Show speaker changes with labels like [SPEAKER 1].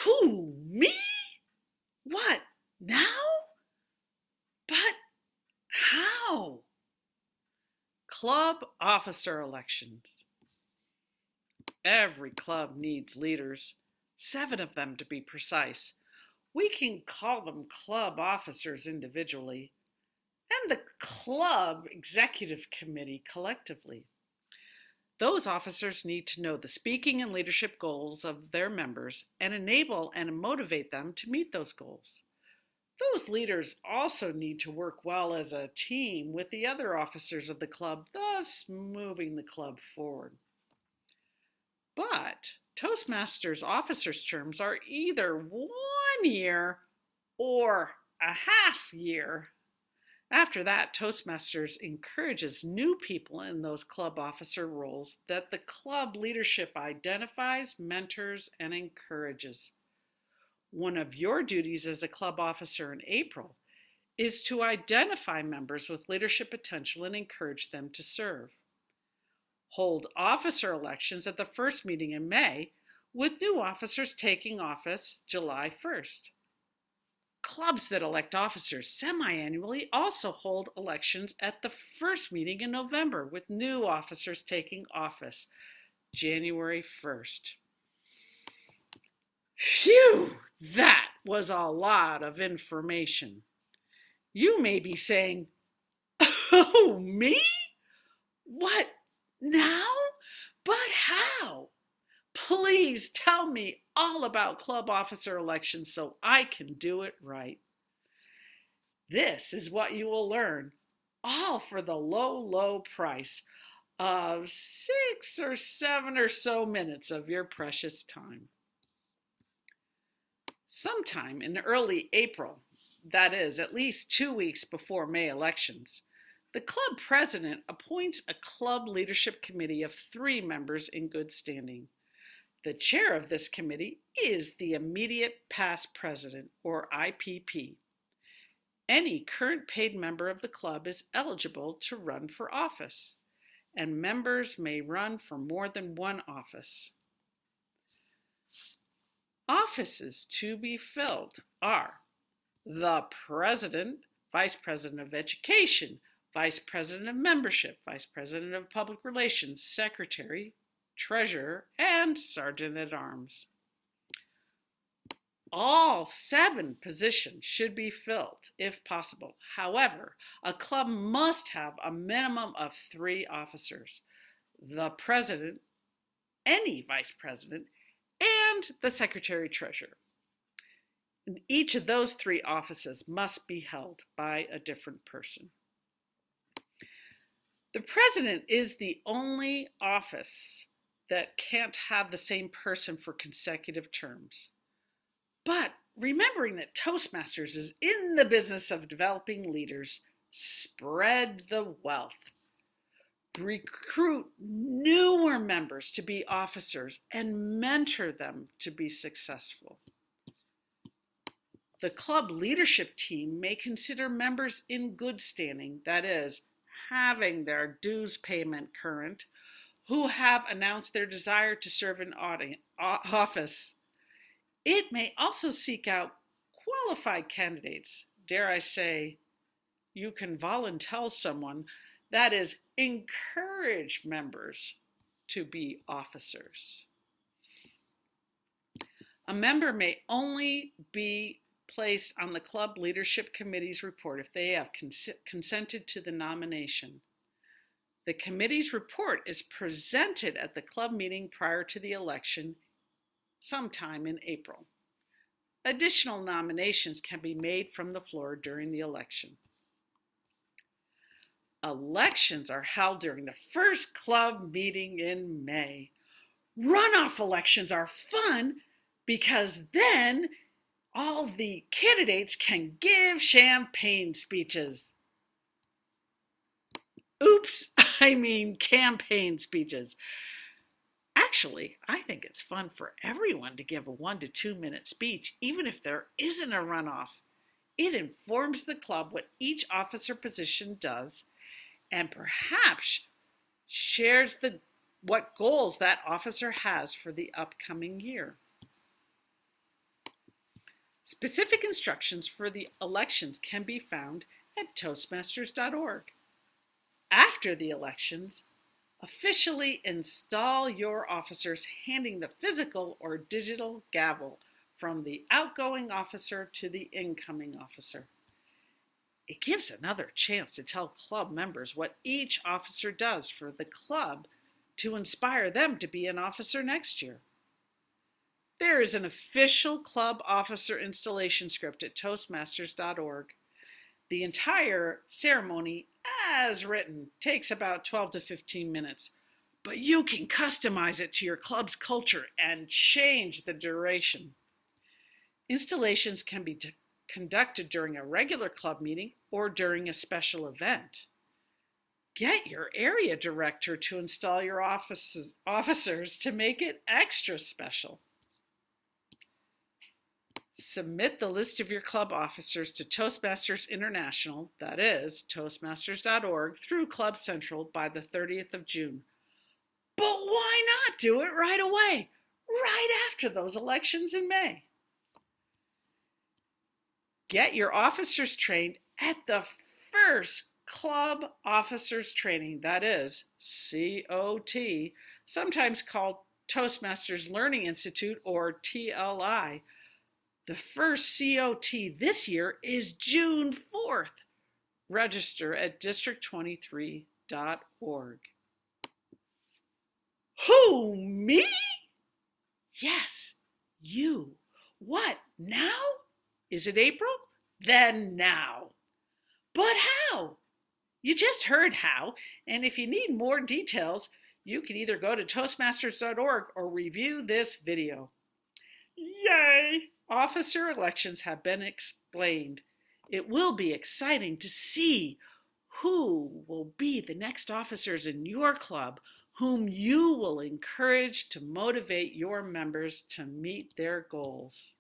[SPEAKER 1] Who, me? What, now? But how? Club officer elections. Every club needs leaders, 7 of them to be precise. We can call them club officers individually, and the club executive committee collectively. Those officers need to know the speaking and leadership goals of their members and enable and motivate them to meet those goals. Those leaders also need to work well as a team with the other officers of the club, thus moving the club forward. But Toastmasters officers' terms are either 1 year or a half year. After that, Toastmasters encourages new people in those club officer roles that the club leadership identifies, mentors, and encourages. One of your duties as a club officer in April is to identify members with leadership potential and encourage them to serve. Hold officer elections at the first meeting in May, with new officers taking office July 1st. Clubs that elect officers semi-annually also hold elections at the first meeting in November, with new officers taking office January 1st. Phew, that was a lot of information. You may be saying, oh, me? What, now? But how? Please tell me all about club officer elections so I can do it right. This is what you will learn, all for the low, low price of 6 or 7 or so minutes of your precious time. Sometime in early April, that is, at least 2 weeks before May elections, the club president appoints a club leadership committee of 3 members in good standing. The chair of this committee is the immediate past president, or IPP. Any current paid member of the club is eligible to run for office, and members may run for more than 1 office. Offices to be filled are the president, vice president of education, vice president of membership, vice president of public relations, secretary, treasurer, and sergeant at arms. All 7 positions should be filled if possible. However, a club must have a minimum of 3 officers: the president, any vice president, and the secretary treasurer. And each of those 3 offices must be held by a different person. The president is the only office that can't have the same person for consecutive terms. But remembering that Toastmasters is in the business of developing leaders, spread the wealth. Recruit newer members to be officers and mentor them to be successful. The club leadership team may consider members in good standing, that is, having their dues payment current, who have announced their desire to serve in office. It may also seek out qualified candidates. Dare I say, you can volunteer someone, that is, encourage members to be officers. A member may only be placed on the club leadership committee's report if they have consented to the nomination. The committee's report is presented at the club meeting prior to the election, sometime in April. Additional nominations can be made from the floor during the election. Elections are held during the first club meeting in May. Runoff elections are fun because then all the candidates can give champagne speeches. Oops, I mean campaign speeches. Actually, I think it's fun for everyone to give a 1 to 2 minute speech, even if there isn't a runoff. It informs the club what each officer position does and perhaps shares what goals that officer has for the upcoming year. Specific instructions for the elections can be found at Toastmasters.org. After the elections, officially install your officers, handing the physical or digital gavel from the outgoing officer to the incoming officer. It gives another chance to tell club members what each officer does for the club to inspire them to be an officer next year. There is an official club officer installation script at Toastmasters.org. The entire ceremony, as written, takes about 12 to 15 minutes, but you can customize it to your club's culture and change the duration. Installations can be conducted during a regular club meeting or during a special event. Get your area director to install your officers to make it extra special. Submit the list of your club officers to Toastmasters International, that is, Toastmasters.org, through Club Central by the 30th of June. But why not do it right away, right after those elections in May? Get your officers trained at the first Club Officers Training, that is, COT, sometimes called Toastmasters Learning Institute or TLI. The first COT this year is June 4th. Register at district23.org. Who, me? Yes, you. What, now? Is it April? Then now. But how? You just heard how, and if you need more details, you can either go to Toastmasters.org or review this video. Yay! Officer elections have been explained. It will be exciting to see who will be the next officers in your club, whom you will encourage to motivate your members to meet their goals.